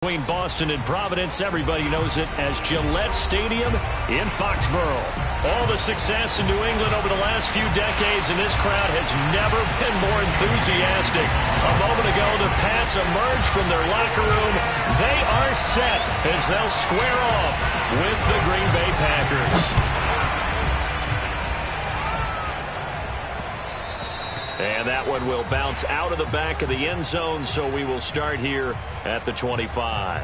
Between Boston and Providence, everybody knows it as Gillette Stadium in Foxborough. All the success in New England over the last few decades, and this crowd has never been more enthusiastic. A moment ago, the Pats emerged from their locker room. They are set as they'll square off with the Green Bay Packers. And that one will bounce out of the back of the end zone, so we will start here at the 25.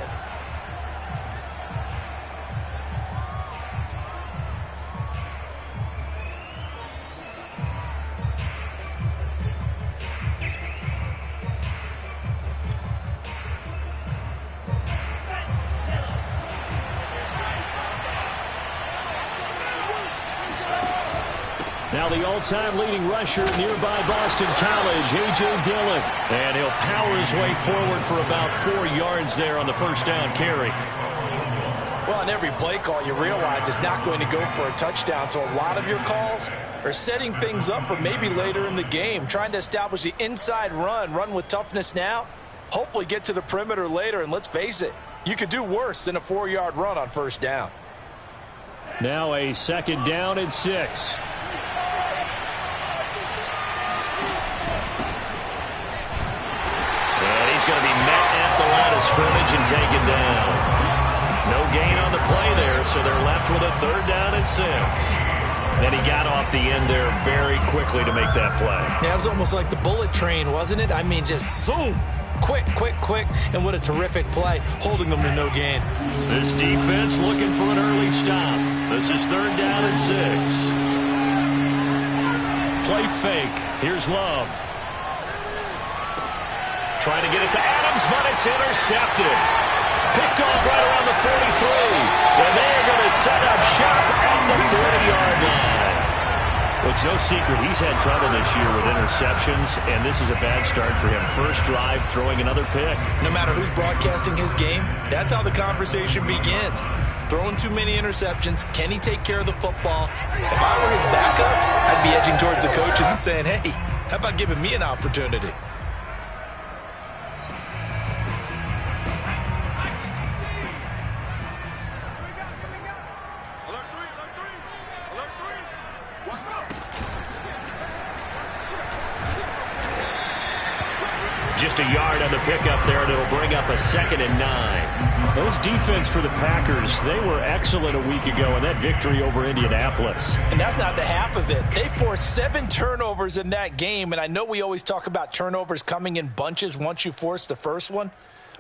Now the all-time leading rusher at nearby Boston College, A.J. Dillon. And he'll power his way forward for about 4 yards there on the first down carry. Well, on every play call, you realize it's not going to go for a touchdown. So a lot of your calls are setting things up for maybe later in the game, trying to establish the inside run with toughness now, hopefully get to the perimeter later. And let's face it, you could do worse than a 4-yard run on first down. Now a second down and 6. Going to be met at the line of scrimmage and taken down. No gain on the play there, so they're left with a third down and 6. And he got off the end there very quickly to make that play. Yeah, it was almost like the bullet train, wasn't it? I mean, just zoom. Quick, and what a terrific play, holding them to no gain. This defense looking for an early stop. This is third down and 6. Play fake. Here's Love. Trying to get it to Adams, but it's intercepted. Picked off right around the 43. And they're going to set up shop at the 40-yard line. Well, it's no secret he's had trouble this year with interceptions, and this is a bad start for him. First drive, throwing another pick. No matter who's broadcasting his game, that's how the conversation begins. Throwing too many interceptions. Can he take care of the football? If I were his backup, I'd be edging towards the coaches and saying, hey, how about giving me an opportunity? Just a yard on the pickup there, and it'll bring up a 2nd and 9. This defense for the Packers, they were excellent a week ago in that victory over Indianapolis. And that's not the half of it. They forced 7 turnovers in that game, and I know we always talk about turnovers coming in bunches once you force the first one,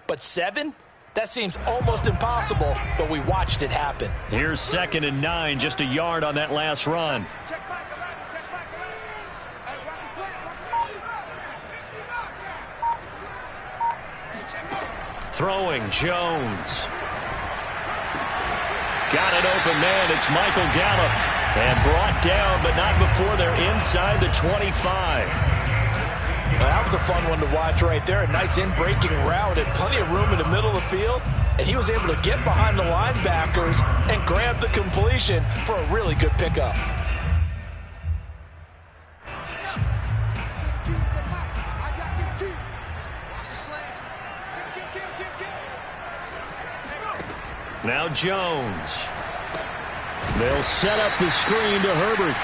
but 7? That seems almost impossible, but we watched it happen. Here's 2nd and 9, just a yard on that last run. Throwing, Jones. Got an open man. It's Michael Gallup. And brought down, but not before they're inside the 25. Well, that was a fun one to watch right there. A nice in-breaking route and plenty of room in the middle of the field. And he was able to get behind the linebackers and grab the completion for a really good pickup. Now Jones. They'll set up the screen to Herbert.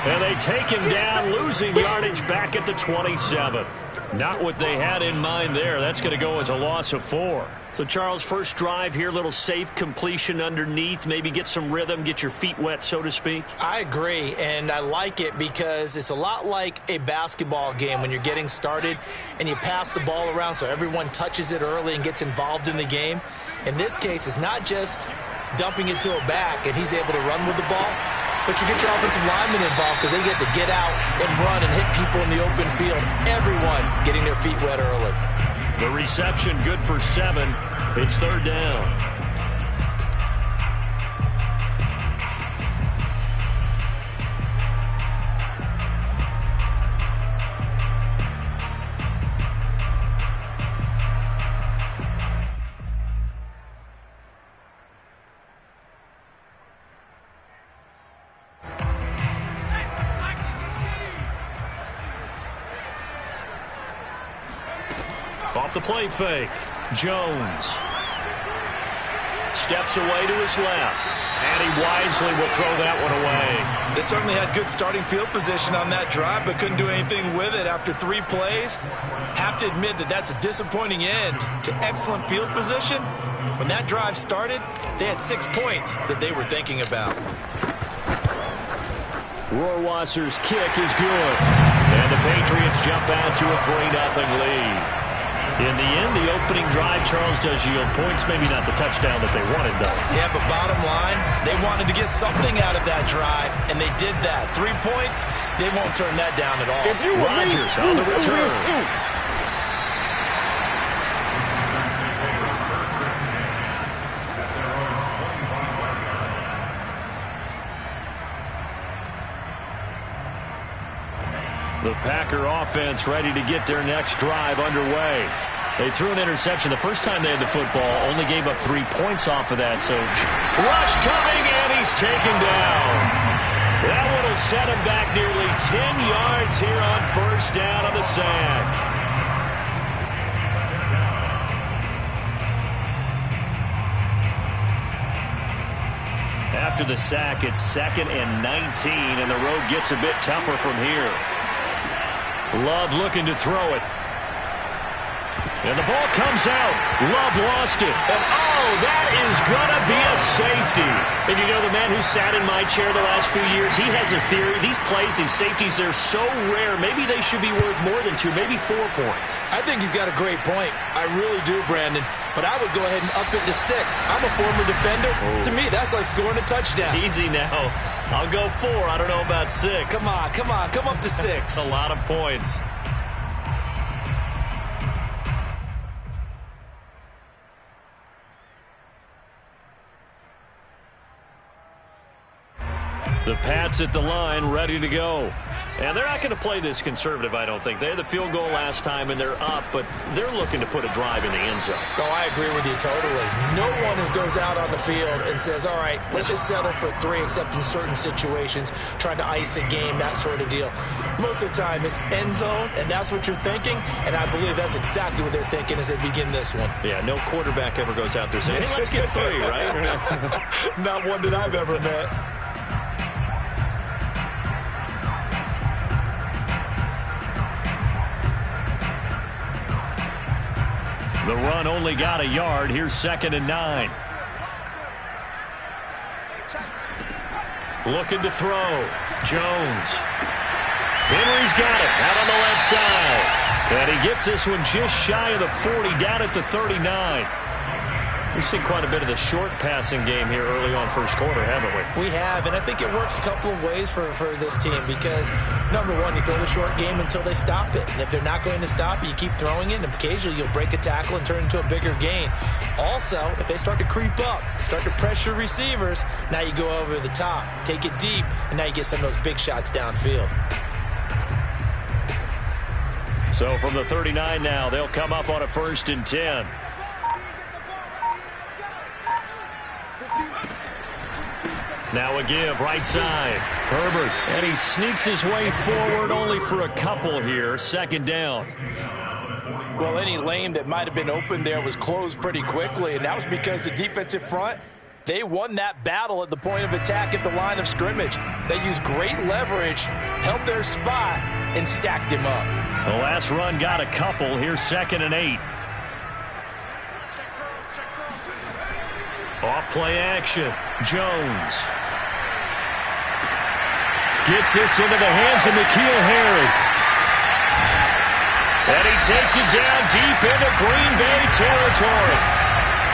And they take him down, losing yardage back at the 27. Not what they had in mind there. That's going to go as a loss of 4. So, Charles, first drive here, little safe completion underneath. Maybe get some rhythm, get your feet wet, so to speak. I agree, and I like it because it's a lot like a basketball game when you're getting started and you pass the ball around so everyone touches it early and gets involved in the game. In this case, it's not just dumping it to a back and he's able to run with the ball, but you get your offensive linemen involved because they get to get out and run and hit people in the open field. Everyone getting their feet wet early. The reception good for 7. It's third down. Off the play fake. Jones. steps away to his left. And he wisely will throw that one away. They certainly had good starting field position on that drive, but couldn't do anything with it after 3 plays. Have to admit that that's a disappointing end to excellent field position. When that drive started, they had 6 points that they were thinking about. Rohrwasser's kick is good. And the Patriots jump out to a 3-0 lead. In the end, the opening drive, Charles, does yield points. Maybe not the touchdown that they wanted, though. Yeah, but bottom line, they wanted to get something out of that drive, and they did that. 3 points, they won't turn that down at all. Rodgers on the return. The Packer offense ready to get their next drive underway. They threw an interception the first time they had the football, only gave up 3 points off of that. So rush coming, and he's taken down. That one will set him back nearly 10 yards here on first down on the sack. After the sack, it's 2nd and 19, and the road gets a bit tougher from here. Love looking to throw it. And the ball comes out. Love lost it. And, oh, that is going to be a safety. And, you know, the man who sat in my chair the last few years, he has a theory. These plays, these safeties, they're so rare. Maybe they should be worth more than 2, maybe 4 points. I think he's got a great point. I really do, Brandon. But I would go ahead and up it to 6. I'm a former defender. Oh. To me, that's like scoring a touchdown. Easy now. I'll go 4. I don't know about 6. Come on. Come up to 6. A lot of points. The Pats at the line, ready to go. And they're not going to play this conservative, I don't think. They had the field goal last time, and they're up, but they're looking to put a drive in the end zone. Oh, I agree with you totally. No one goes out on the field and says, all right, let's just settle for 3, except in certain situations, trying to ice a game, that sort of deal. Most of the time, it's end zone, and that's what you're thinking, and I believe that's exactly what they're thinking as they begin this one. Yeah, no quarterback ever goes out there saying, hey, let's get 3, right? Not one that I've ever met. The run only got a yard. Here's 2nd and 9. Looking to throw. Jones. Henry's got it out on the left side. And he gets this one just shy of the 40, down at the 39. We've seen quite a bit of the short passing game here early on first quarter, haven't we? We have, and I think it works a couple of ways for this team because, number one, you throw the short game until they stop it. And if they're not going to stop it, you keep throwing it, and occasionally you'll break a tackle and turn it into a bigger gain. Also, if they start to creep up, start to pressure receivers, now you go over the top, take it deep, and now you get some of those big shots downfield. So from the 39 now, they'll come up on a 1st and 10. Now a give, right side. Herbert, and he sneaks his way forward only for a couple here. 2nd down. Well, any lane that might have been open there was closed pretty quickly, and that was because the defensive front, they won that battle at the point of attack at the line of scrimmage. They used great leverage, held their spot, and stacked him up. The last run got a couple. Here's 2nd and 8. Off play action. Jones gets this into the hands of N'Keal Harry. And he takes it down deep into Green Bay territory.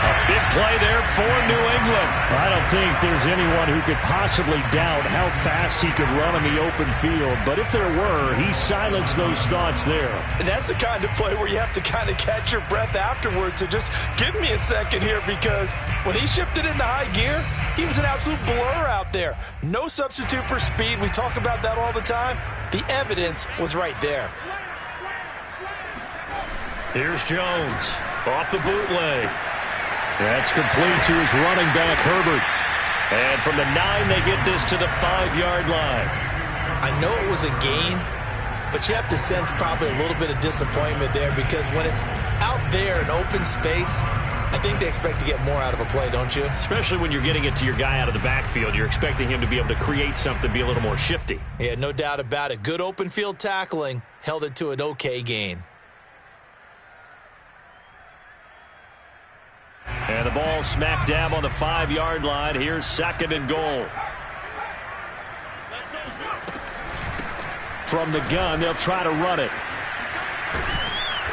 A big play there for New England. I don't think there's anyone who could possibly doubt how fast he could run in the open field. But if there were, he silenced those thoughts there. And that's the kind of play where you have to kind of catch your breath afterwards. So just give me a second here, because when he shifted into high gear, he was an absolute blur out there. No substitute for speed. We talk about that all the time. The evidence was right there. Here's Jones off the bootleg. That's complete to his running back, Herbert. And from the 9, they get this to the 5-yard line. I know it was a gain, but you have to sense probably a little bit of disappointment there, because when it's out there in open space, I think they expect to get more out of a play, don't you? Especially when you're getting it to your guy out of the backfield. You're expecting him to be able to create something, be a little more shifty. Yeah, no doubt about it. Good open field tackling held it to an okay gain. And the ball smack dab on the 5-yard line. Here's 2nd and goal. From the gun, they'll try to run it.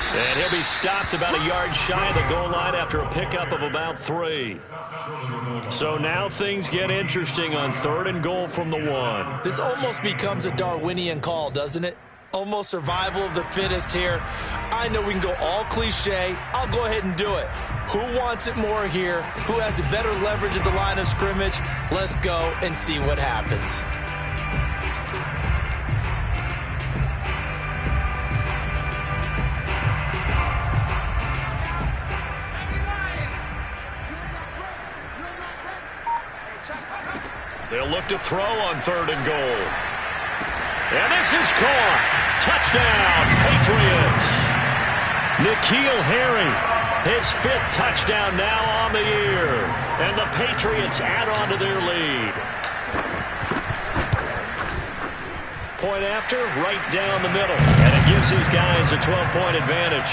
And he'll be stopped about a yard shy of the goal line after a pickup of about 3. So now things get interesting on 3rd and goal from the 1. This almost becomes a Darwinian call, doesn't it? Almost survival of the fittest here. I know we can go all cliche. I'll go ahead and do it. Who wants it more here? Who has a better leverage at the line of scrimmage? Let's go and see what happens. They'll look to throw on 3rd and goal. And this is caught. Touchdown, Patriots. N'Keal Harry, his 5th touchdown now on the year. And the Patriots add on to their lead. Point after, right down the middle. And it gives his guys a 12-point advantage.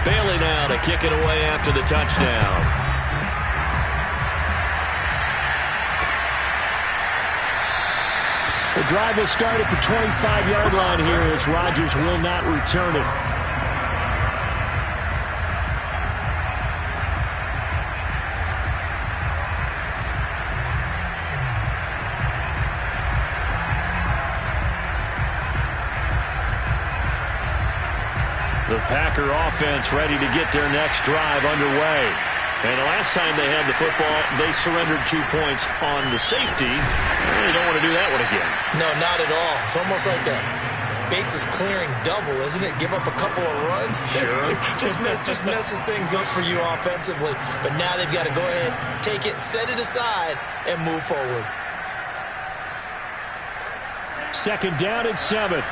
Bailey now to kick it away after the touchdown. The drive will start at the 25-yard line here as Rodgers will not return it. The Packer offense ready to get their next drive underway. And the last time they had the football, they surrendered 2 points on the safety. You don't want to do that one again. No, not at all. It's almost like a bases clearing double, isn't it? Give up a couple of runs. Sure. just messes things up for you offensively. But now they've got to go ahead, take it, set it aside, and move forward. 2nd down and 7.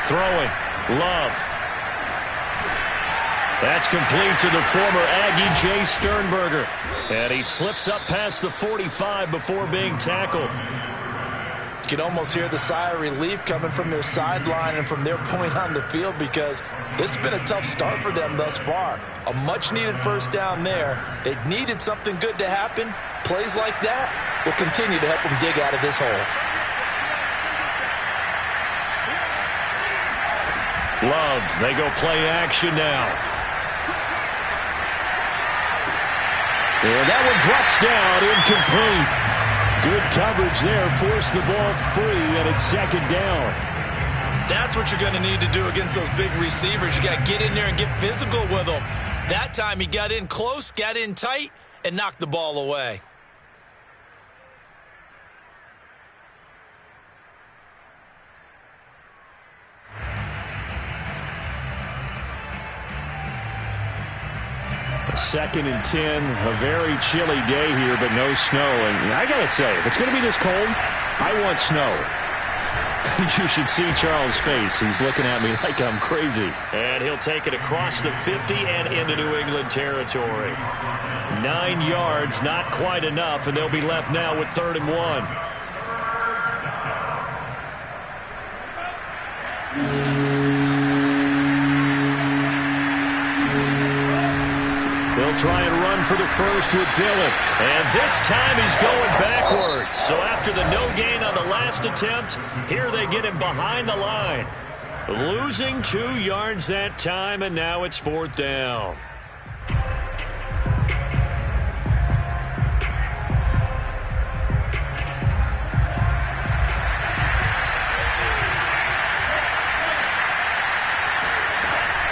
Throwing. Love. That's complete to the former Aggie, Jay Sternberger. And he slips up past the 45 before being tackled. You can almost hear the sigh of relief coming from their sideline and from their point on the field because this has been a tough start for them thus far. A much-needed 1st down there. They needed something good to happen. Plays like that will continue to help them dig out of this hole. Love, they go play action now. And that one drops down, incomplete. Good coverage there, forced the ball free, and it's 2nd down. That's what you're going to need to do against those big receivers. You got to get in there and get physical with them. That time he got in close, got in tight, and knocked the ball away. A 2nd and 10, a very chilly day here, but no snow. And I got to say, if it's going to be this cold, I want snow. You should see Charles' face. He's looking at me like I'm crazy. And he'll take it across the 50 and into New England territory. 9 yards, not quite enough, and they'll be left now with 3rd and 1. They'll try and run for the first with Dillon. And this time he's going backwards. So after the no gain on the last attempt, here they get him behind the line. Losing 2 yards that time, and now it's 4th down.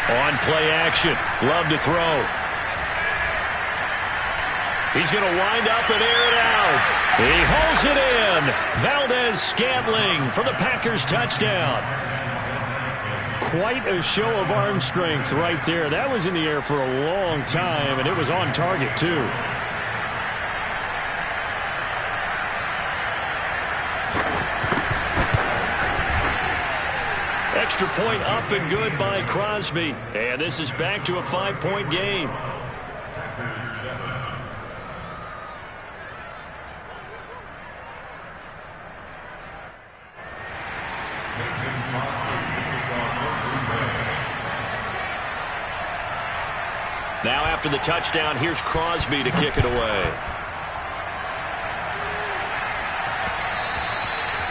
On play action, Love to throw. He's going to wind up and air it out. He holds it in. Valdez-Scantling for the Packers touchdown. Quite a show of arm strength right there. That was in the air for a long time, and it was on target, too. extra point up and good by Crosby. And this is back to a 5-point game. Now after the touchdown, here's Crosby to kick it away.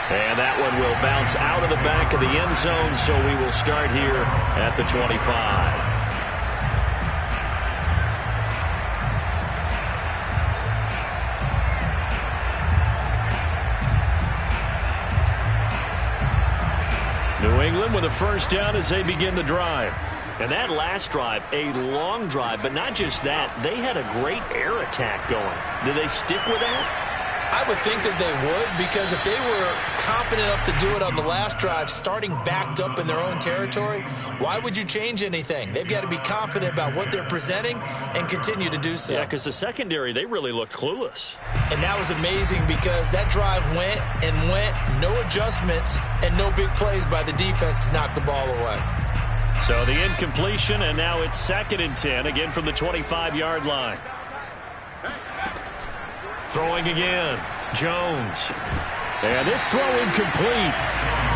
And that one will bounce out of the back of the end zone, so we will start here at the 25. New England with a first down as they begin the drive. And that last drive, a long drive, but not just that. They had a great air attack going. Did they stick with that? I would think that they would, because if they were confident enough to do it on the last drive, starting backed up in their own territory, why would you change anything? They've got to be confident about what they're presenting and continue to do so. Yeah, because the secondary, they really looked clueless. And that was amazing because that drive went and went, no adjustments, and no big plays by the defense to knock the ball away. So the incompletion, and now it's 2nd and 10, again from the 25-yard line. Throwing again, Jones. And this throw incomplete.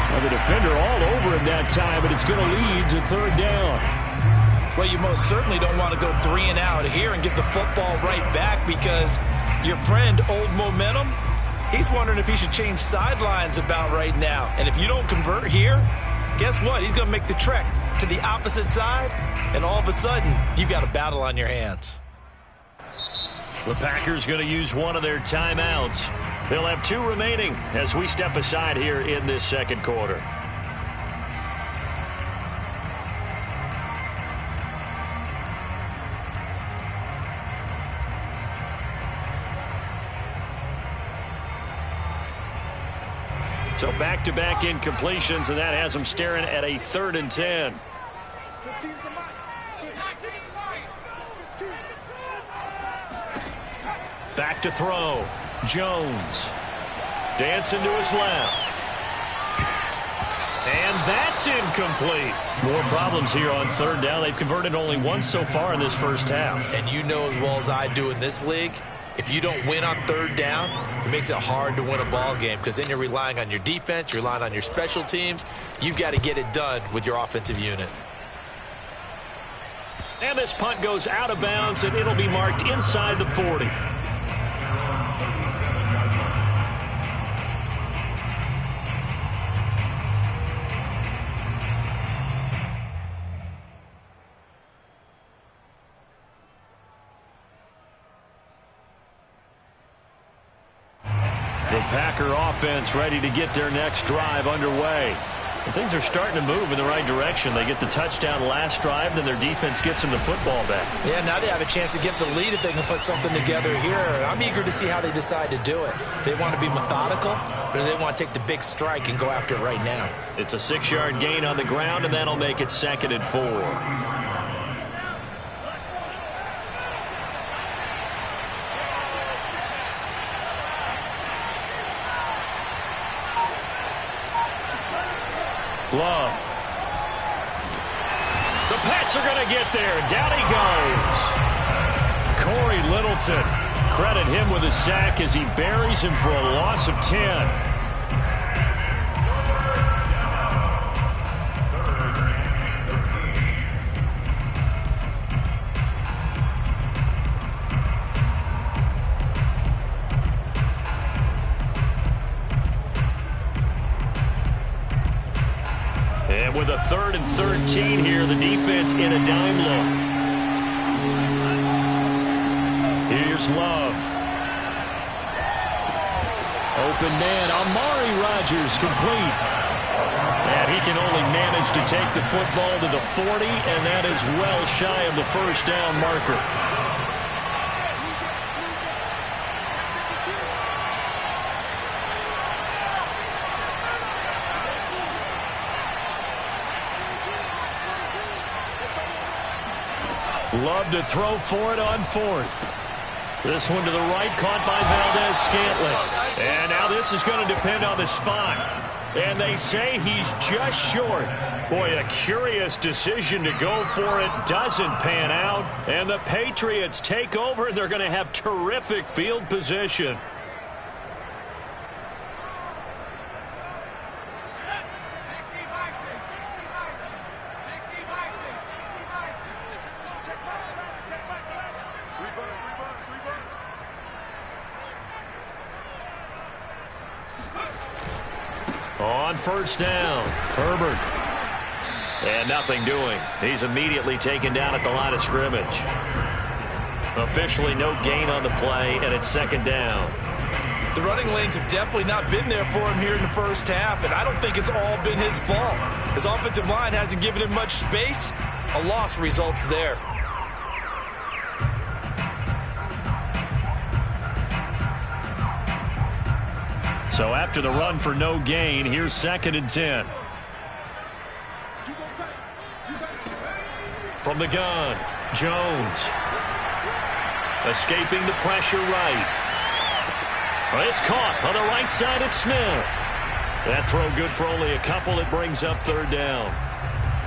Well, the defender all over him that time, but it's going to lead to 3rd down. Well, you most certainly don't want to go 3 and out here and get the football right back, because your friend, Old Momentum, he's wondering if he should change sidelines about right now. And if you don't convert here, guess what? He's going to make the trek to the opposite side, and all of a sudden, you've got a battle on your hands. The Packers going to use one of their timeouts. They'll have 2 remaining as we step aside here in this second quarter. So back-to-back incompletions, and that has them staring at a 3rd and 10. Back to throw. Jones. Dancing to his left. And that's incomplete. More problems here on 3rd down. They've converted only once so far in this first half. And you know as well as I do in this league, if you don't win on 3rd down, it makes it hard to win a ball game, because then you're relying on your defense, you're relying on your special teams. You've got to get it done with your offensive unit. And this punt goes out of bounds, and it'll be marked inside the 40. The Packer offense ready to get their next drive underway. And things are starting to move in the right direction. They get the touchdown last drive, then their defense gets them the football back. Yeah, now they have a chance to get the lead if they can put something together here. I'm eager to see how they decide to do it. Do they want to be methodical, or do they want to take the big strike and go after it right now? It's a 6-yard gain on the ground, and that'll make it 2nd and 4. Love. The Pats are going to get there. Down he goes. Corey Littleton. Credit him with a sack as he buries him for a loss of 10. And with a 3rd and 13 here, the defense in a dime look. Here's Love. Open man, Amari Rodgers complete. And he can only manage to take the football to the 40, and that is well shy of the first down marker. Love to throw for it on 4th. This one to the right, caught by Valdez-Scantling. And now this is going to depend on the spot. And they say he's just short. Boy, a curious decision to go for it doesn't pan out. And the Patriots take over, and they're going to have terrific field position. On first down, Herbert. And nothing doing. He's immediately taken down at the line of scrimmage. Officially no gain on the play, and it's second down. The running lanes have definitely not been there for him here in the first half, and I don't think it's all been his fault. His offensive line hasn't given him much space. A loss results there. So after the run for no gain, here's second and 10. From the gun, Jones. Escaping the pressure right. It's caught on the right side at Smith. That throw good for only a couple. It brings up third down.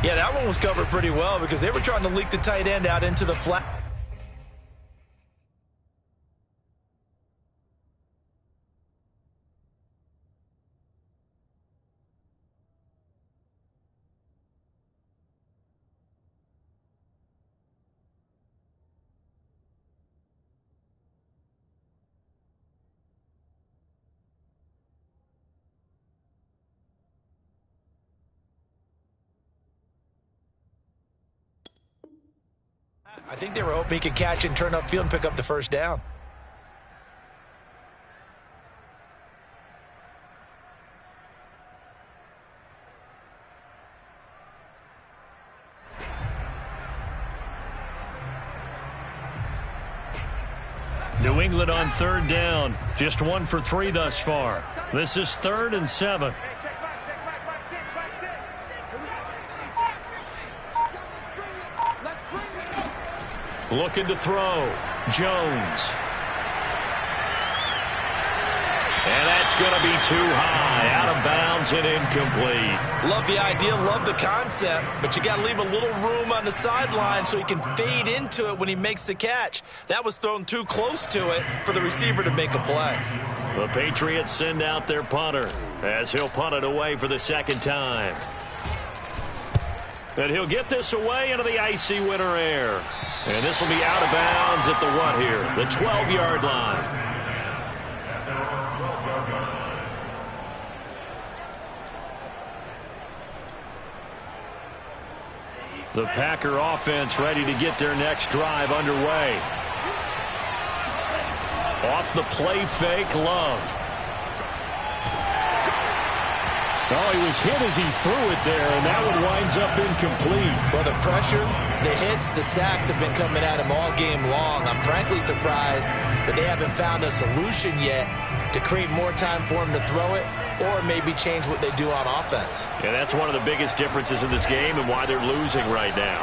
Yeah, that one was covered pretty well because they were trying to leak the tight end out into the flat. I think they were hoping he could catch and turn upfield and pick up the first down. New England on third down. Just 1 for 3 thus far. This is 3rd and 7. Looking to throw. Jones. And that's going to be too high. Out of bounds and incomplete. Love the idea, love the concept, but you got to leave a little room on the sideline so he can fade into it when he makes the catch. That was thrown too close to it for the receiver to make a play. The Patriots send out their punter as he'll punt it away for the second time. And he'll get this away into the icy winter air. And this will be out of bounds at the what here? The 12-yard line. The Packer offense ready to get their next drive underway. Off the play fake, Love. Oh, he was hit as he threw it there, and that one winds up incomplete. Well, the pressure, the hits, the sacks have been coming at him all game long. I'm frankly surprised that they haven't found a solution yet to create more time for him to throw it or maybe change what they do on offense. Yeah, that's one of the biggest differences in this game and why they're losing right now.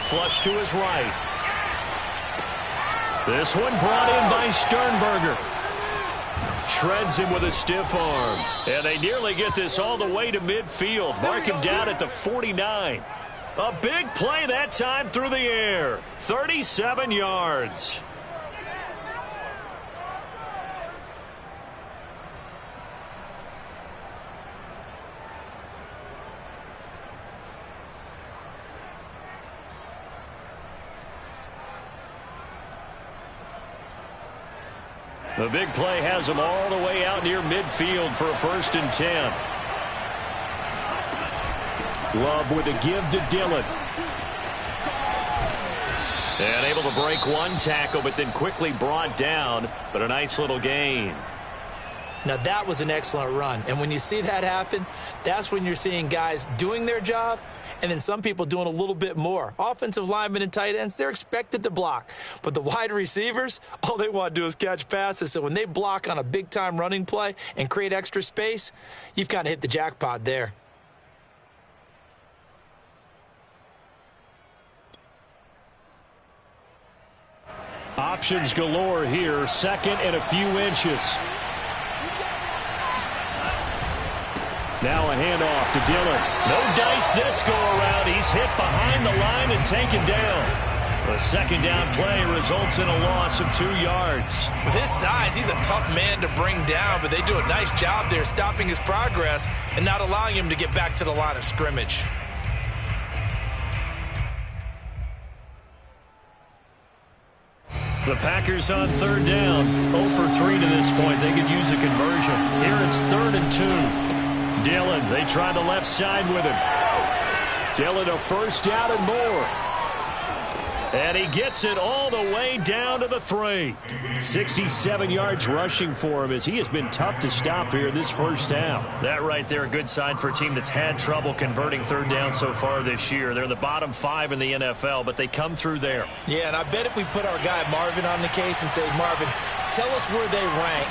Flush to his right. This one brought in by Sternberger. Shreds him with a stiff arm. And they nearly get this all the way to midfield. Mark him down at the 49. A big play that time through the air. 37 yards. The big play has him all the way out near midfield for a 1st and 10. Love with a give to Dillon. And able to break one tackle, but then quickly brought down. But a nice little gain. Now, that was an excellent run. And when you see that happen, that's when you're seeing guys doing their job and then some people doing a little bit more. Offensive linemen and tight ends, they're expected to block. But the wide receivers, all they want to do is catch passes. So when they block on a big-time running play and create extra space, you've kind of hit the jackpot there. Options galore here. 2nd and a few inches. Now a handoff to Dillon. No dice this go-around. He's hit behind the line and taken down. The second down play results in a loss of 2 yards. With his size, he's a tough man to bring down, but they do a nice job there stopping his progress and not allowing him to get back to the line of scrimmage. The Packers on third down. 0 for 3 to this point. They could use a conversion. Here it's 3rd and 2. Dillon, they try the left side with him. Dillon, a first down and more. And he gets it all the way down to the 3. 67 yards rushing for him as he has been tough to stop here this first half. That right there, a good sign for a team that's had trouble converting third down so far this year. They're in the bottom 5 in the NFL, but they come through there. Yeah, and I bet if we put our guy Marvin on the case and say, Marvin, tell us where they rank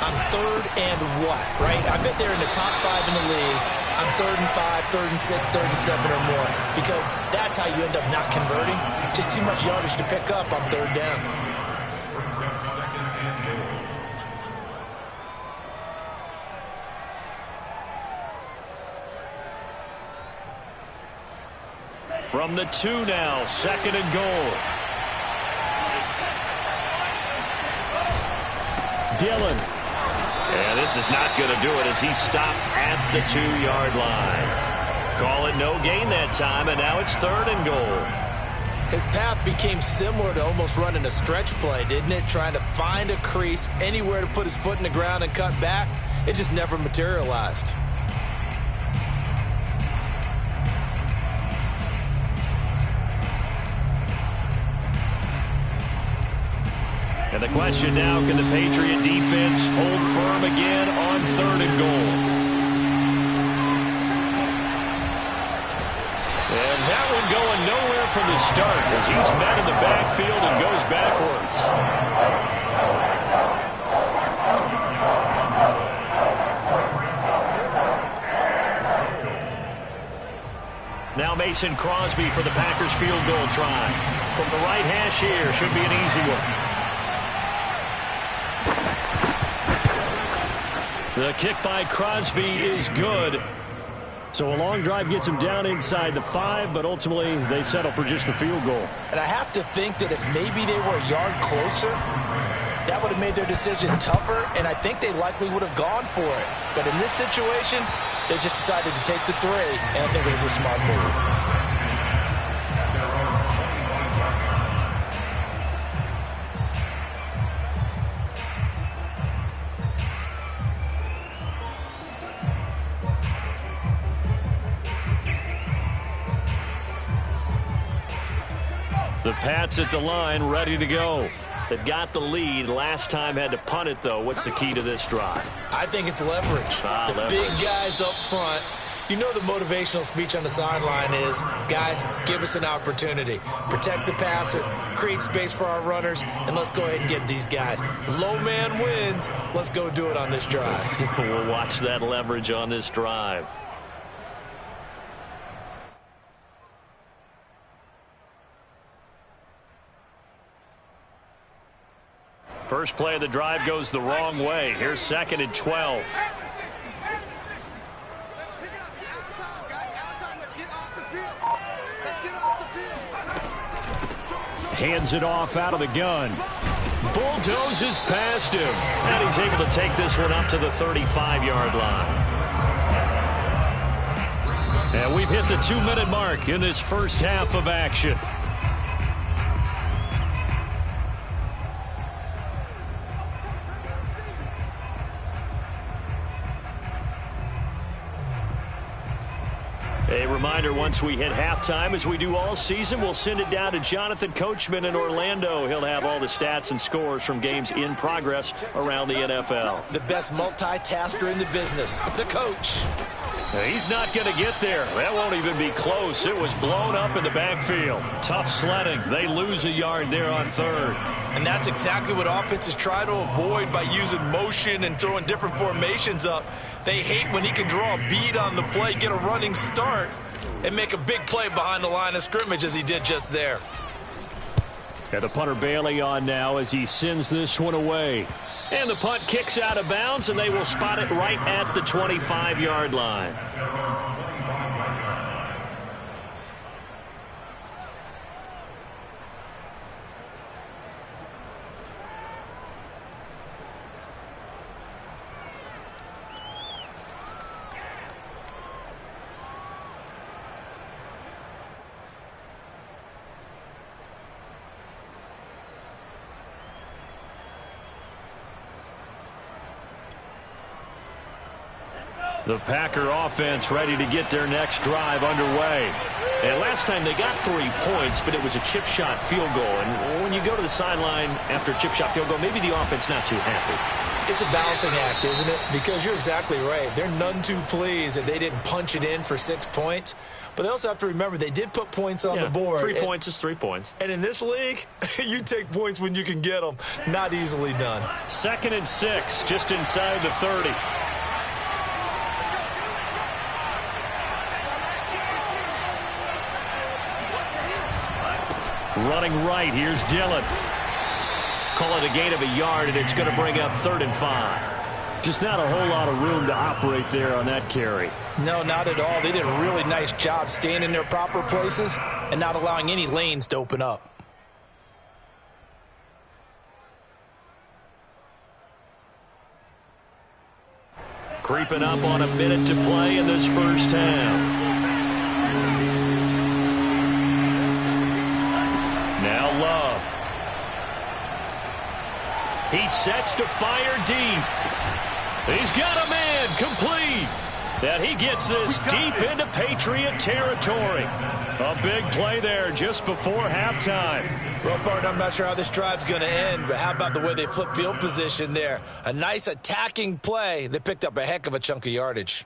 on 3rd and what, right? I bet they're in the top 5 in the league on 3rd and 5, 3rd and 6, 3rd and 7 or more, because that's how you end up not converting. Just too much yardage to pick up on 3rd down. From the 2 now, 2nd and goal. Dillon. And this is not going to do it as he stopped at the 2-yard line. Call it no gain that time, and now it's 3rd and goal. His path became similar to almost running a stretch play, didn't it? Trying to find a crease, anywhere to put his foot in the ground and cut back. It just never materialized. And the question now, can the Patriot defense hold firm again on 3rd and goal? And that one going nowhere from the start as he's met in the backfield and goes backwards. Now Mason Crosby for the Packers field goal try. From the right hash here, should be an easy one. The kick by Crosby is good. So a long drive gets him down inside the 5, but ultimately they settle for just the field goal. And I have to think that if maybe they were a yard closer, that would have made their decision tougher, and I think they likely would have gone for it. But in this situation, they just decided to take the 3, and I think it was a smart move. The Pats at the line, ready to go. They've got the lead. Last time had to punt it, though. What's the key to this drive? I think it's leverage. The big guys up front. You know the motivational speech on the sideline is, guys, give us an opportunity. Protect the passer, create space for our runners, and let's go ahead and get these guys. Low man wins. Let's go do it on this drive. We'll watch that leverage on this drive. First play of the drive goes the wrong way. Here's 2nd and 12. Hands it off out of the gun. Bulldozes past him. And he's able to take this one up to the 35-yard line. And we've hit the 2-minute mark in this first half of action. A reminder, once we hit halftime, as we do all season, we'll send it down to Jonathan Coachman in Orlando. He'll have all the stats and scores from games in progress around the NFL. The best multitasker in the business, the coach. He's not going to get there. That won't even be close. It was blown up in the backfield. Tough sledding. They lose a yard there on 3rd. And that's exactly what offenses try to avoid by using motion and throwing different formations up. They hate when he can draw a bead on the play, get a running start, and make a big play behind the line of scrimmage as he did just there. And the punter Bailey on now as he sends this one away. And the punt kicks out of bounds, and they will spot it right at the 25-yard line. The Packer offense ready to get their next drive underway. And last time they got 3 points, but it was a chip shot field goal. And when you go to the sideline after a chip shot field goal, maybe the offense not too happy. It's a balancing act, isn't it? Because you're exactly right. They're none too pleased that they didn't punch it in for 6 points. But they also have to remember they did put points on the board. 3 points is 3 points. And in this league, you take points when you can get them. Not easily done. 2nd and 6, just inside the 30. Running right, here's Dillon. Call it a gain of a yard, and it's going to bring up 3rd and 5. Just not a whole lot of room to operate there on that carry. No, not at all. They did a really nice job staying in their proper places and not allowing any lanes to open up. Creeping up on a minute to play in this first half. Now Love. He sets to fire deep. He's got a man complete. And he gets this deep into Patriot territory. A big play there just before halftime. Well, partner, I'm not sure how this drive's going to end, but how about the way they flip field position there? A nice attacking play. They picked up a heck of a chunk of yardage.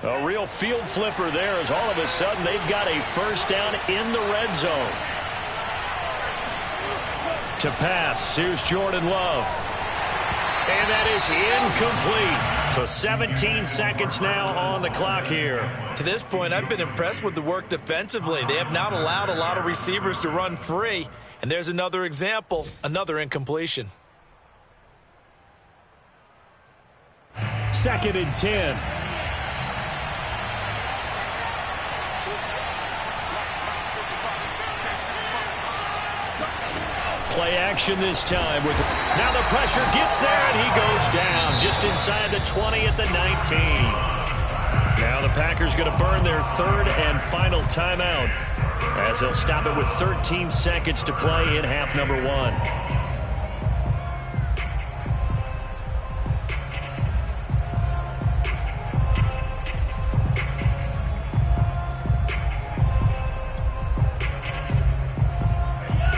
A real field flipper there as all of a sudden they've got a first down in the red zone. To pass, here's Jordan Love. And that is incomplete. So 17 seconds now on the clock here. To this point, I've been impressed with the work defensively. They have not allowed a lot of receivers to run free. And there's another example, another incompletion. 2nd and 10. Play action this time. Now the pressure gets there, and he goes down just inside the 20 at the 19. Now the Packers going to burn their 3rd and final timeout as they'll stop it with 13 seconds to play in half number 1.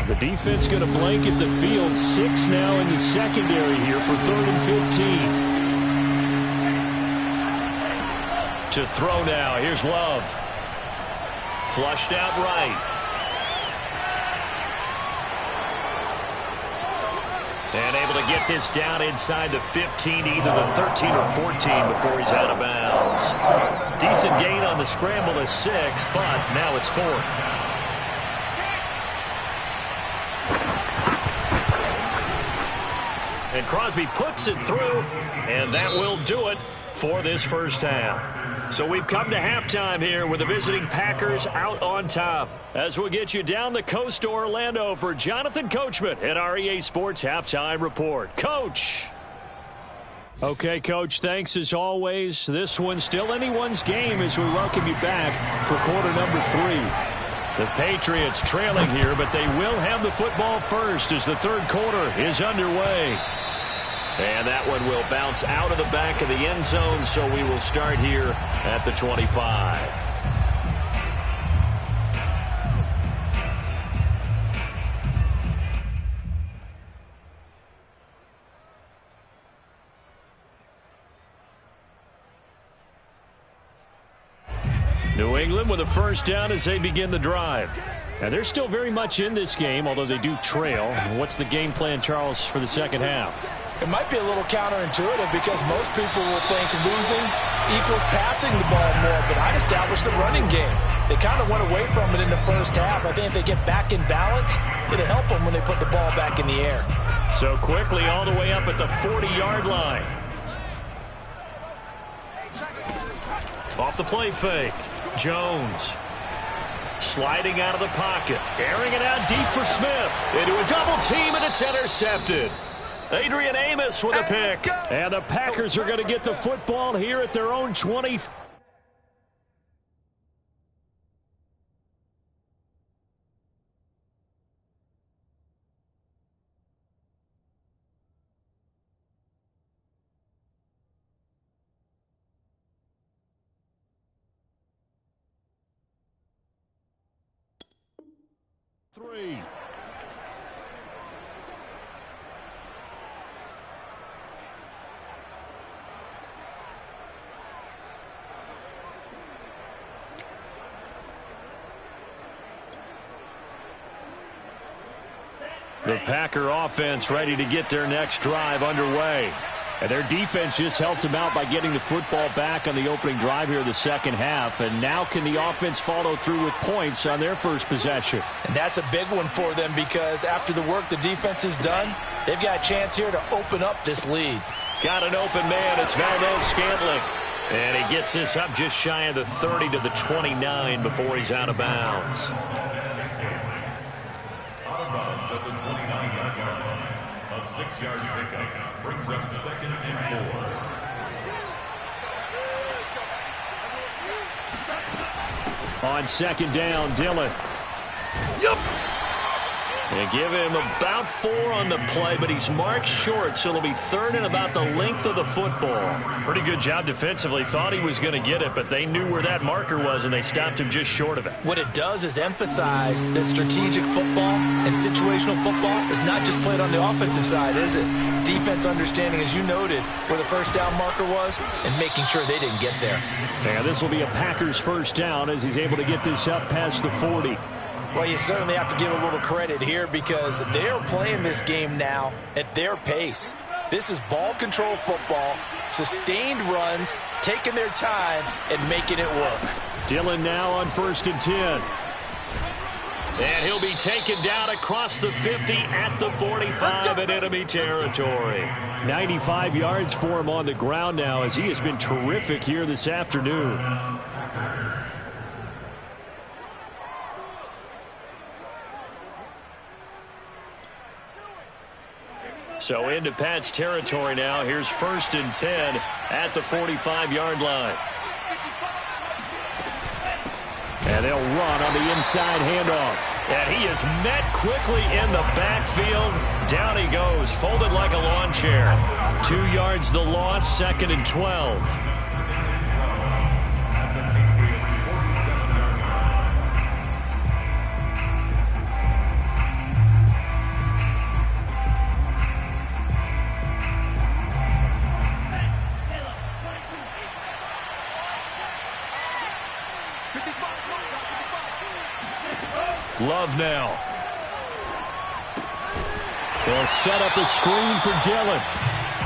The defense going to blanket the field. 6 now in the secondary here for 3rd and 15. To throw now. Here's Love. Flushed out right. And able to get this down inside the 15, either the 13 or 14 before he's out of bounds. Decent gain on the scramble is 6, but now it's 4th. And Crosby puts it through, and that will do it for this first half. So we've come to halftime here with the visiting Packers out on top. As we'll get you down the coast to Orlando for Jonathan Coachman at our EA Sports Halftime Report. Coach. Okay, Coach, thanks as always. This one's still anyone's game as we welcome you back for quarter number 3. The Patriots trailing here, but they will have the football first as the third quarter is underway. And that one will bounce out of the back of the end zone, so we will start here at the 25. New England with a first down as they begin the drive. And they're still very much in this game, although they do trail. What's the game plan, Charles, for the second half? It might be a little counterintuitive because most people will think losing equals passing the ball more, but I'd establish the running game. They kind of went away from it in the first half. I think if they get back in balance, it'll help them when they put the ball back in the air. So quickly all the way up at the 40-yard line. Off the play fake. Jones. Sliding out of the pocket. Airing it out deep for Smith. Into a double team, and it's intercepted. Adrian Amos with a pick. And the Packers are going to get the football here at their own 20. Three. The Packer offense ready to get their next drive underway. And their defense just helped them out by getting the football back on the opening drive here in the second half. And now can the offense follow through with points on their first possession? And that's a big one for them because after the work the defense has done, they've got a chance here to open up this lead. Got an open man. It's Valdez-Scantling. And he gets this up just shy of the 30 to the 29 before he's out of bounds. At the 29-yard line, a 6-yard pickup brings up 2nd and 4. On second down, Dillon. Yep. They give him about 4 on the play, but he's marked short, so it'll be 3rd and about the length of the football. Pretty good job defensively. Thought he was going to get it, but they knew where that marker was, and they stopped him just short of it. What it does is emphasize that strategic football and situational football is not just played on the offensive side, is it? Defense understanding, as you noted, where the first down marker was and making sure they didn't get there. And this will be a Packers first down as he's able to get this up past the 40. Well, you certainly have to give a little credit here because they're playing this game now at their pace. This is ball control football, sustained runs, taking their time, and making it work. Dillon now on 1st and 10. And he'll be taken down across the 50 at the 45 in enemy territory. 95 yards for him on the ground now as he has been terrific here this afternoon. So into Pat's territory now. Here's 1st and 10 at the 45-yard line. And they'll run on the inside handoff. And he is met quickly in the backfield. Down he goes, folded like a lawn chair. 2 yards the loss, 2nd and 12. Love now. They'll set up a screen for Dillon.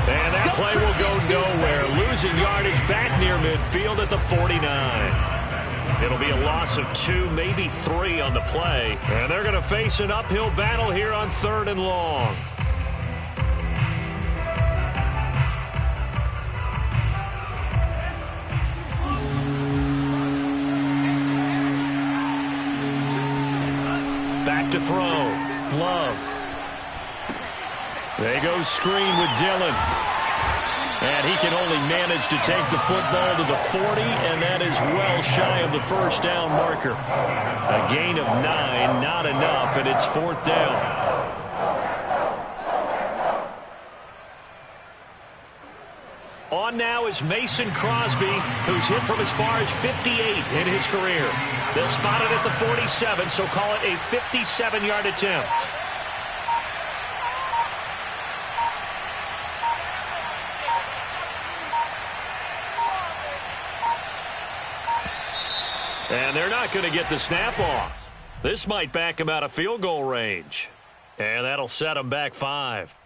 And that play will go nowhere. Losing yardage back near midfield at the 49. It'll be a loss of 2, maybe 3 on the play. And they're going to face an uphill battle here on 3rd and long. Back to throw. Love. They go screen with Dillon. And he can only manage to take the football to the 40, and that is well shy of the first down marker. A gain of 9, not enough, and it's 4th down. On now is Mason Crosby, who's hit from as far as 58 in his career. They'll spot it at the 47, so call it a 57-yard attempt. And they're not going to get the snap off. This might back him out of field goal range. And that'll set him back 5.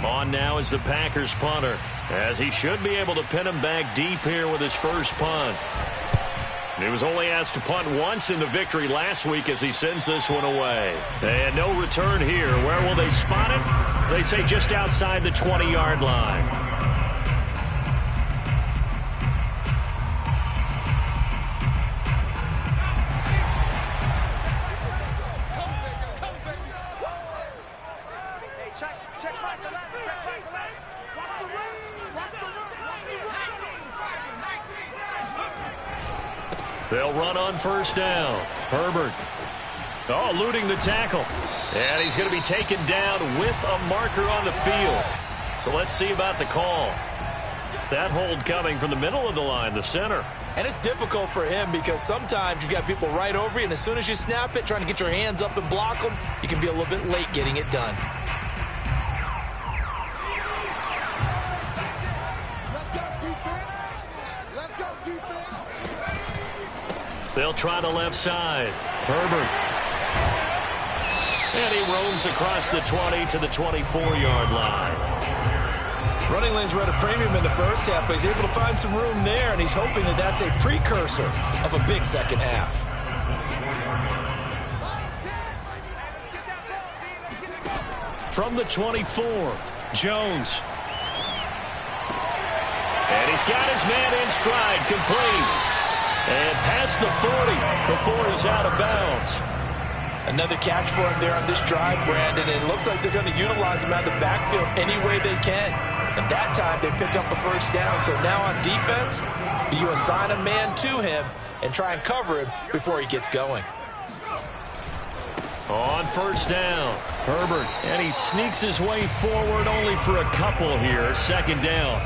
On now is the Packers punter, as he should be able to pin him back deep here with his first punt. He was only asked to punt once in the victory last week as he sends this one away. And no return here. Where will they spot it? They say just outside the 20-yard line. They'll run on first down. Herbert. Oh, eluding the tackle. And he's going to be taken down with a marker on the field. So let's see about the call. That hold coming from the middle of the line, the center. And it's difficult for him because sometimes you've got people right over you, and as soon as you snap it, trying to get your hands up and block them, you can be a little bit late getting it done. They'll try the left side. Herbert. And he roams across the 20 to the 24-yard line. Running lanes were at a premium in the first half, but he's able to find some room there, and he's hoping that that's a precursor of a big second half. From the 24, Jones. And he's got his man in stride, complete. And past the 40 before he's out of bounds. Another catch for him there on this drive, Brandon. It looks like they're going to utilize him out of the backfield any way they can. And that time they pick up a first down. So now on defense, do you assign a man to him and try and cover him before he gets going? On first down, Herbert. And he sneaks his way forward only for a couple here. Second down.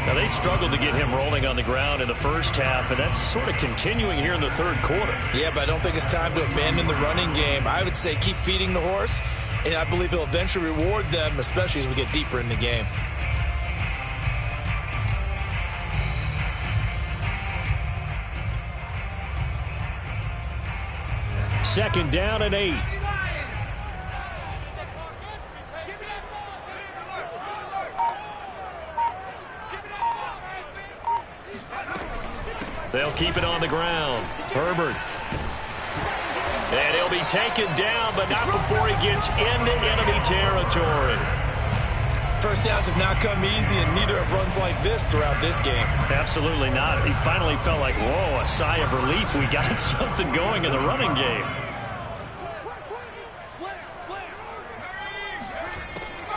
Now, they struggled to get him rolling on the ground in the first half, and that's sort of continuing here in the third quarter. Yeah, but I don't think it's time to abandon the running game. I would say keep feeding the horse, and I believe he'll eventually reward them, especially as we get deeper in the game. Second down and 8. They'll keep it on the ground. Herbert. And he'll be taken down, but not before he gets into enemy territory. First downs have not come easy, and neither have runs like this throughout this game. Absolutely not. He finally felt like, whoa, a sigh of relief. We got something going in the running game.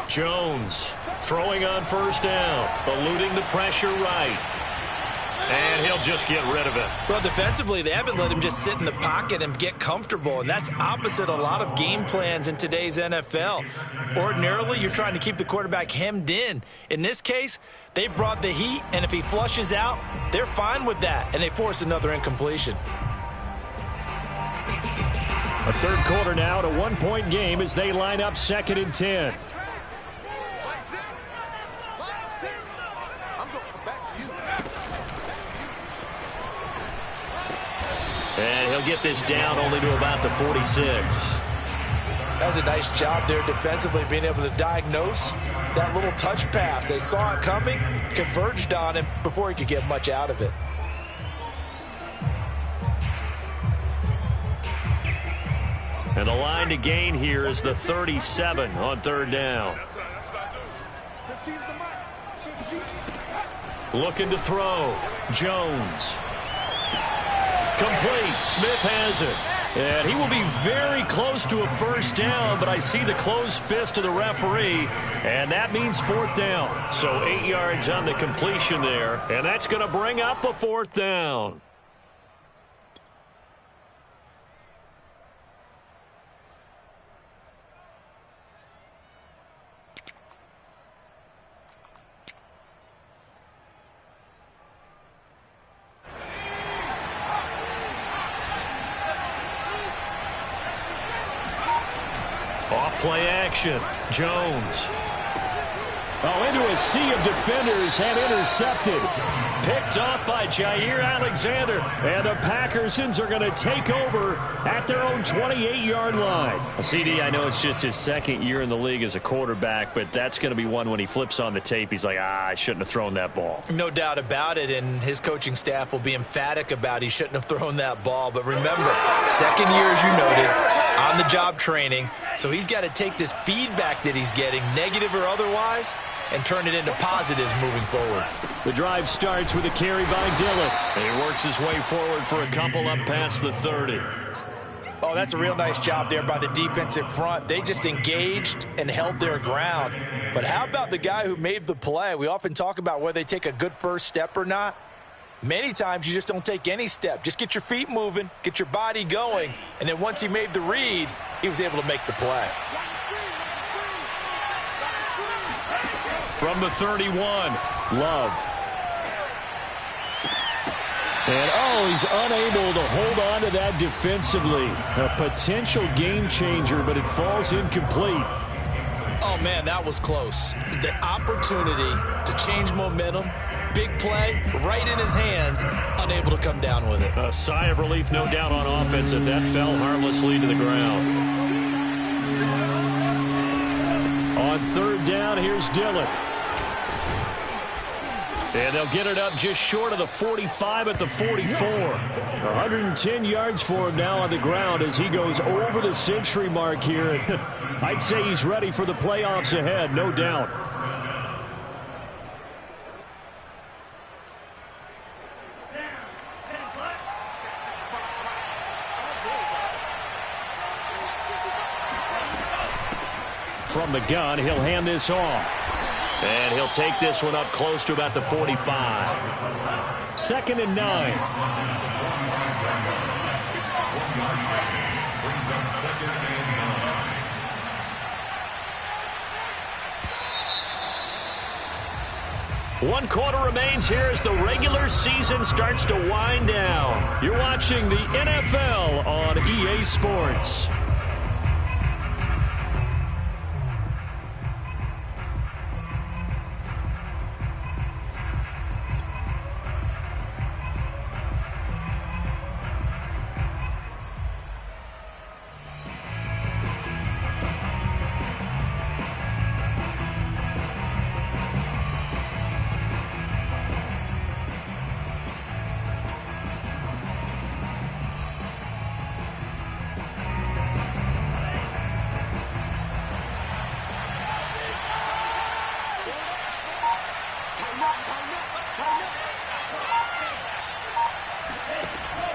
Jones throwing on first down, eluding the pressure right. And he'll just get rid of it. Well, defensively, they haven't let him just sit in the pocket and get comfortable, and that's opposite a lot of game plans in today's NFL. Ordinarily, you're trying to keep the quarterback hemmed in. In this case, they brought the heat, and if he flushes out, they're fine with that, and they force another incompletion. A third quarter now at a one-point game as they line up 2nd and 10. And he'll get this down only to about the 46. That's a nice job there defensively, being able to diagnose that little touch pass. They saw it coming, converged on him before he could get much out of it. And the line to gain here is the 37 on third down. Looking to throw. Jones. Complete. Smith has it. And he will be very close to a first down, but I see the closed fist of the referee, and that means 4th down. So 8 yards on the completion there, and that's going to bring up a 4th down. Off play action. Jones. Oh, into a sea of defenders and intercepted. Picked off by Jair Alexander. And the Packersons are going to take over at their own 28-yard line. CD, I know it's just his second year in the league as a quarterback, but that's going to be one when he flips on the tape. He's like, I shouldn't have thrown that ball. No doubt about it, and his coaching staff will be emphatic about he shouldn't have thrown that ball. But remember, second year, as you noted, on-the-job training, so he's got to take this feedback that he's getting, negative or otherwise, and turn it into positives moving forward. The drive starts with a carry by Dillon. And he works his way forward for a couple up past the 30. Oh, that's a real nice job there by the defensive front. They just engaged and held their ground. But how about the guy who made the play? We often talk about whether they take a good first step or not. Many times you just don't take any step. Just get your feet moving, get your body going, and then once he made the read, he was able to make the play. From the 31, Love. And, oh, he's unable to hold on to that defensively. A potential game changer, but it falls incomplete. Oh, man, that was close. The opportunity to change momentum, big play, right in his hands, unable to come down with it. a sigh of relief, no doubt, on offense that fell harmlessly to the ground. On third down, here's Dillon. And they'll get it up just short of the 45 at the 44. 110 yards for him now on the ground as he goes over the century mark here. I'd say he's ready for the playoffs ahead, no doubt. From the gun, he'll hand this off. And he'll take this one up close to about the 45. 2nd and 9. Brings up 2nd and 9. 1 quarter remains here as the regular season starts to wind down. You're watching the NFL on EA Sports.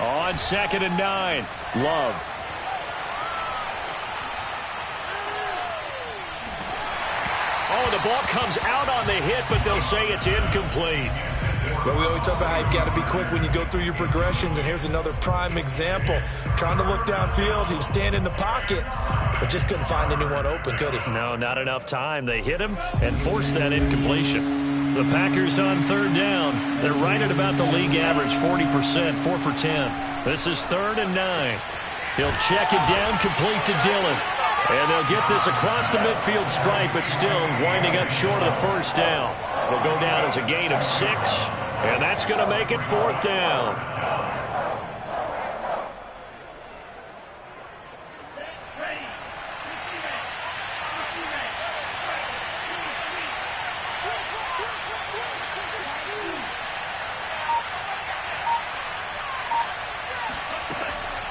On 2nd and 9, Love. Oh, the ball comes out on the hit, but they'll say it's incomplete. But we always talk about how you've got to be quick when you go through your progressions, and here's another prime example. Trying to look downfield, he was standing in the pocket, but just couldn't find anyone open, could he? No, not enough time. They hit him and forced that incompletion. The Packers on third down. They're right at about the league average, 40%, 4 for 10. This is 3rd and 9. He'll check it down, complete to Dillon. And they'll get this across the midfield stripe, but still winding up short of the first down. It'll go down as a gain of 6, and that's going to make it 4th down.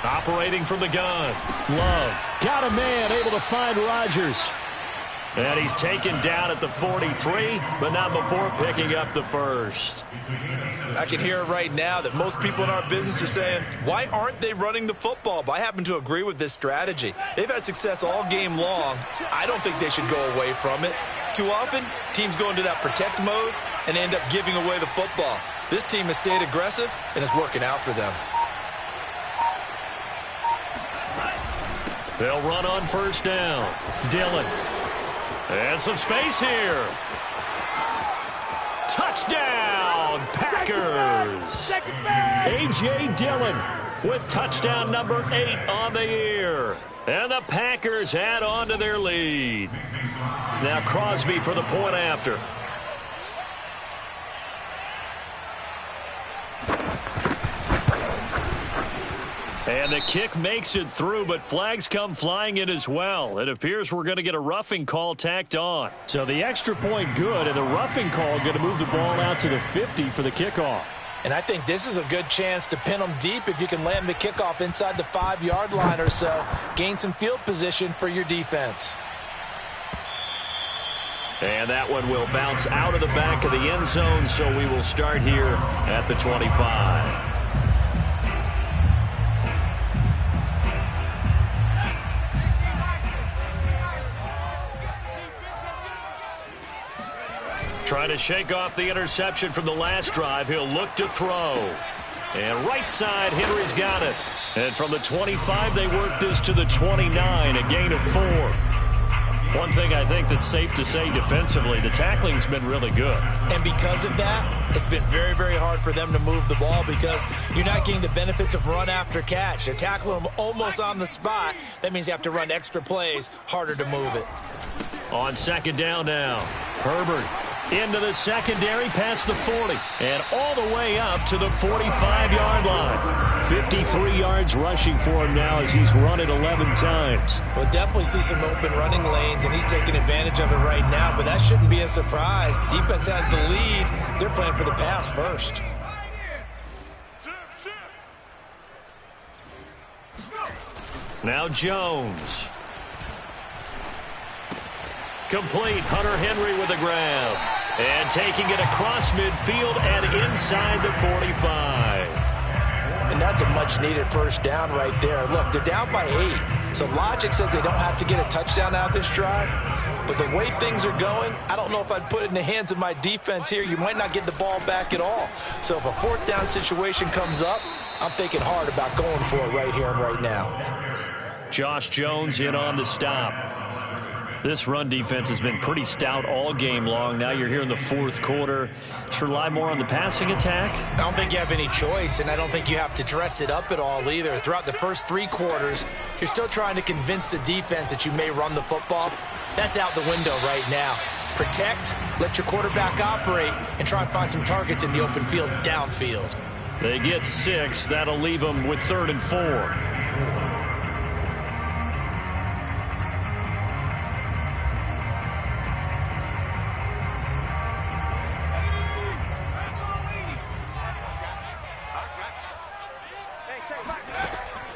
Operating from the gun, Love. Got a man able to find Rodgers. And he's taken down at the 43, but not before picking up the first. I can hear it right now that most people in our business are saying, why aren't they running the football? But I happen to agree with this strategy. They've had success all game long. I don't think they should go away from it. Too often, teams go into that protect mode and end up giving away the football. This team has stayed aggressive, and it's working out for them. They'll run on first down. Dillon. And some space here. Touchdown, Packers. A.J. Dillon With touchdown number 8 on the year. And the Packers add on to their lead. Now Crosby for the point after. And the kick makes it through, but flags come flying in as well. It appears we're going to get a roughing call tacked on. So the extra point good, and the roughing call going to move the ball out to the 50 for the kickoff. And I think this is a good chance to pin them deep if you can land the kickoff inside the 5-yard line or so. Gain some field position for your defense. And that one will bounce out of the back of the end zone, so we will start here at the 25. Trying to shake off the interception from the last drive. He'll look to throw. And right side, Henry's got it. And from the 25, they work this to the 29, a gain of 4. One thing I think that's safe to say defensively, the tackling's been really good. And because of that, it's been very, very hard for them to move the ball because you're not getting the benefits of run after catch. They're tackling them almost on the spot. That means you have to run extra plays, harder to move it. On second down now, Herbert into the secondary past the 40 and all the way up to the 45-yard line. 53 yards rushing for him now as he's run it 11 times. We'll definitely see some open running lanes, and he's taking advantage of it right now, but that shouldn't be a surprise. Defense has the lead. They're playing for the pass first. Now Jones. Complete. Hunter Henry with the grab. And taking it across midfield and inside the 45. And that's a much-needed first down right there. Look, they're down by 8. So logic says they don't have to get a touchdown out of this drive. But the way things are going, I don't know if I'd put it in the hands of my defense here. You might not get the ball back at all. So if a fourth down situation comes up, I'm thinking hard about going for it right here and right now. Josh Jones in on the stop. This run defense has been pretty stout all game long. Now you're here in the fourth quarter. Just rely more on the passing attack. I don't think you have any choice, and I don't think you have to dress it up at all either. Throughout the first 3 quarters, you're still trying to convince the defense that you may run the football. That's out the window right now. Protect, let your quarterback operate, and try and find some targets in the open field downfield. They get 6. That'll leave them with 3rd and 4.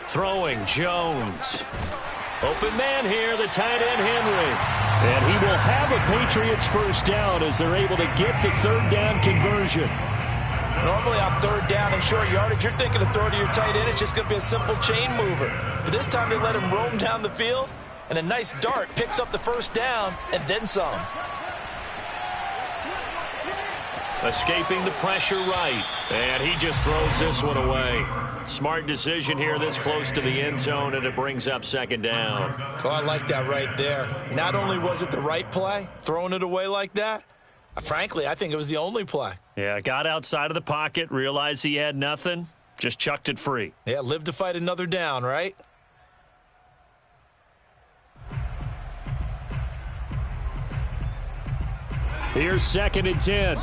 Throwing Jones. Open man here, the tight end Henry. And he will have a Patriots first down as they're able to get the 3rd down conversion. Normally on 3rd down and short yardage, you're thinking of throw to your tight end. It's just going to be a simple chain mover. But this time they let him roam down the field, and a nice dart picks up the first down and then some. Escaping the pressure right. And he just throws this one away. Smart decision here this close to the end zone, and it brings up 2nd down. Oh, I like that right there. Not only was it the right play, throwing it away like that, frankly, I think it was the only play. Yeah, got outside of the pocket, realized he had nothing, just chucked it free. Yeah, live to fight another down, right? Here's 2nd and 10.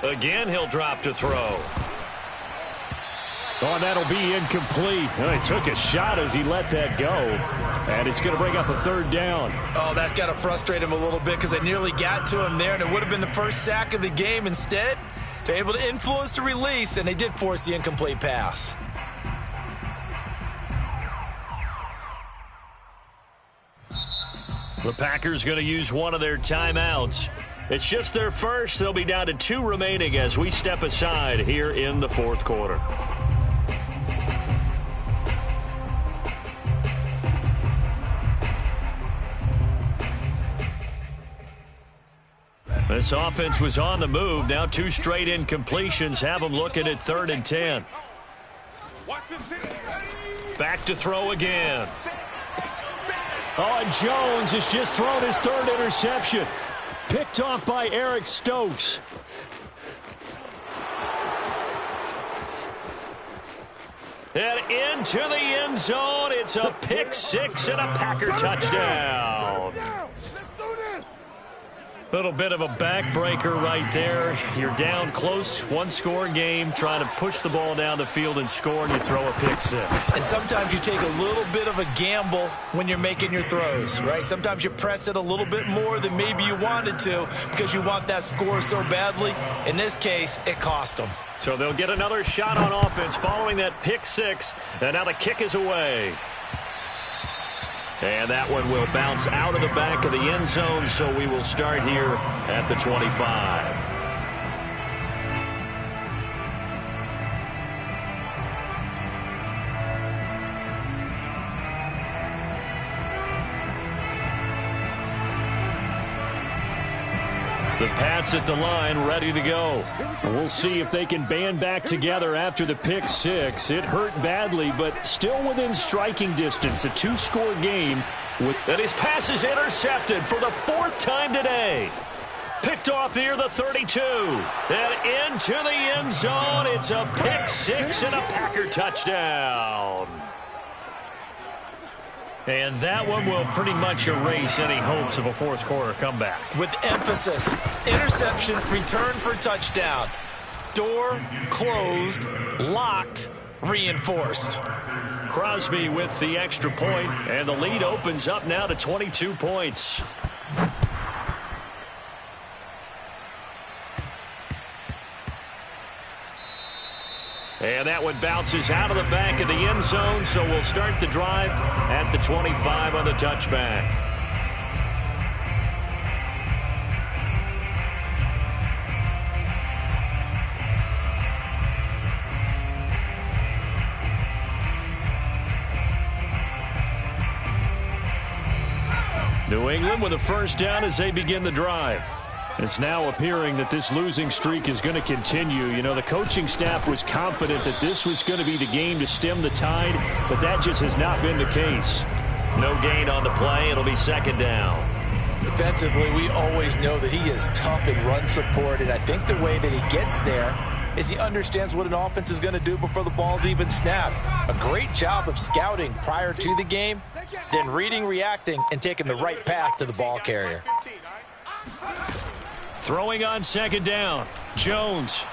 Again, he'll drop to throw. Oh, that'll be incomplete. Well, he took a shot as he let that go. And it's going to bring up a 3rd down. Oh, that's got to frustrate him a little bit because they nearly got to him there, and it would have been the first sack of the game. Instead, they're able to influence the release, and they did force the incomplete pass. The Packers going to use one of their timeouts. It's just their first. They'll be down to 2 remaining as we step aside here in the 4th quarter. This offense was on the move. Now 2 straight incompletions have them looking at 3rd and 10. Back to throw again. Oh, and Jones has just thrown his 3rd interception. Picked off by Eric Stokes. And into the end zone. It's a pick six and a Packer touchdown. Little bit of a backbreaker right there. You're down close, one-score game, trying to push the ball down the field and score, and you throw a pick six. And sometimes you take a little bit of a gamble when you're making your throws, right? Sometimes you press it a little bit more than maybe you wanted to because you want that score so badly. In this case, it cost them. So they'll get another shot on offense following that pick six, and now the kick is away. And that one will bounce out of the back of the end zone, so we will start here at the 25. The Pats at the line, ready to go. We'll see if they can band back together after the pick six. It hurt badly, but still within striking distance. A two-score game. And his pass is intercepted for the fourth time today. Picked off near the 32. And into the end zone. It's a pick six and a Packer touchdown. And that one will pretty much erase any hopes of a fourth quarter comeback. With emphasis, interception, return for touchdown. Door closed, locked, reinforced. Crosby with the extra point, and the lead opens up now to 22 points. And that one bounces out of the back of the end zone, so we'll start the drive at the 25 on the touchback. New England with a first down as they begin the drive. It's now appearing that this losing streak is going to continue. You know, the coaching staff was confident that this was going to be the game to stem the tide, but that just has not been the case. No gain on the play. It'll be second down. Defensively, we always know that he is tough in run support, and I think the way that he gets there is he understands what an offense is going to do before the ball's even snapped. A great job of scouting prior to the game, then reading, reacting, and taking the right path to the ball carrier. Throwing on second down, Jones.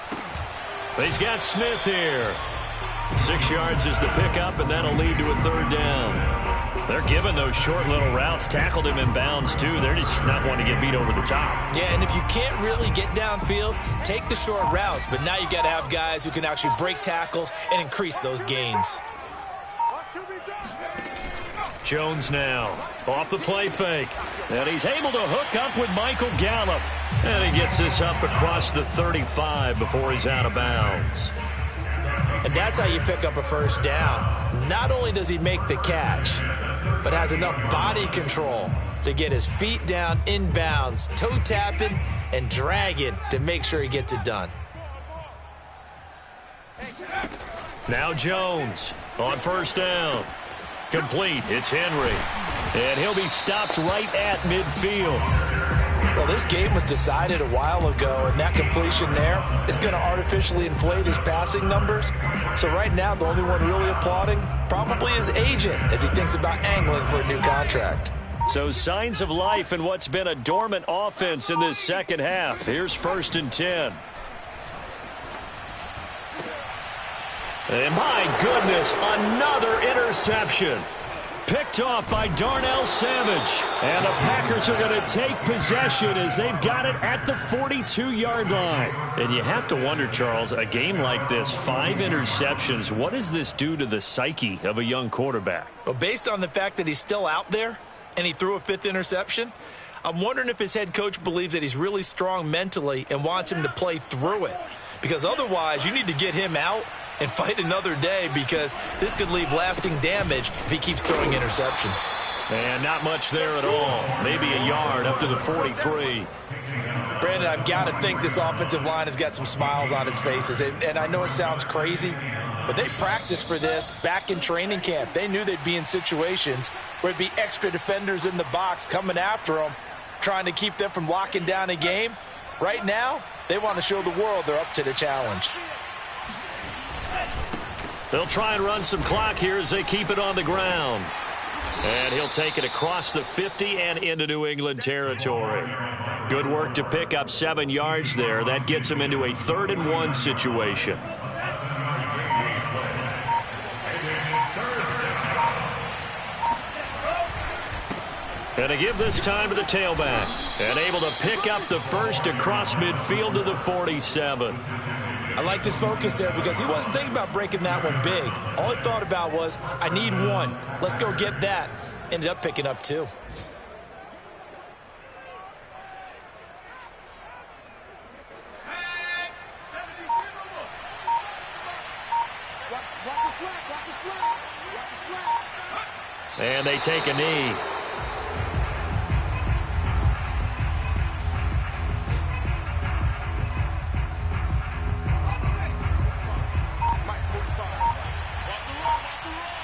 He's got Smith here. 6 yards is the pickup, and that'll lead to a third down. They're giving those short little routes. Tackled him in bounds, too. They're just not wanting to get beat over the top. Yeah, and if you can't really get downfield, take the short routes. But now you've got to have guys who can actually break tackles and increase those gains. Jones now off the play fake. And he's able to hook up with Michael Gallup. And he gets this up across the 35 before he's out of bounds. And that's how you pick up a first down. Not only does he make the catch, but has enough body control to get his feet down in bounds, toe tapping and dragging to make sure he gets it done. Now Jones on first down. Complete. It's Henry. And he'll be stopped right at midfield. Well, this game was decided a while ago, and that completion there is going to artificially inflate his passing numbers. So right now, the only one really applauding probably his agent as he thinks about angling for a new contract. So signs of life in what's been a dormant offense in this second half. Here's 1st and 10. And my goodness, another interception. Picked off by Darnell Savage. And the Packers are going to take possession as they've got it at the 42-yard line. And you have to wonder, Charles, a game like this, 5 interceptions, what does this do to the psyche of a young quarterback? Well, based on the fact that he's still out there and he threw a 5th interception, I'm wondering if his head coach believes that he's really strong mentally and wants him to play through it. Because otherwise, you need to get him out and fight another day, because this could leave lasting damage if he keeps throwing interceptions. And not much there at all. Maybe a yard up to the 43. Brandon, I've got to think this offensive line has got some smiles on its faces. And I know it sounds crazy, but they practiced for this back in training camp. They knew they'd be in situations where it'd be extra defenders in the box coming after them, trying to keep them from locking down a game. Right now, they want to show the world they're up to the challenge. They'll try and run some clock here as they keep it on the ground. And he'll take it across the 50 and into New England territory. Good work to pick up 7 yards there. That gets him into a 3rd-and-1 situation. And to give this time to the tailback. And able to pick up the first across midfield to the 47. I like this focus there because he wasn't thinking about breaking that one big. All he thought about was, I need one. Let's go get that. Ended up picking up 2. And they take a knee.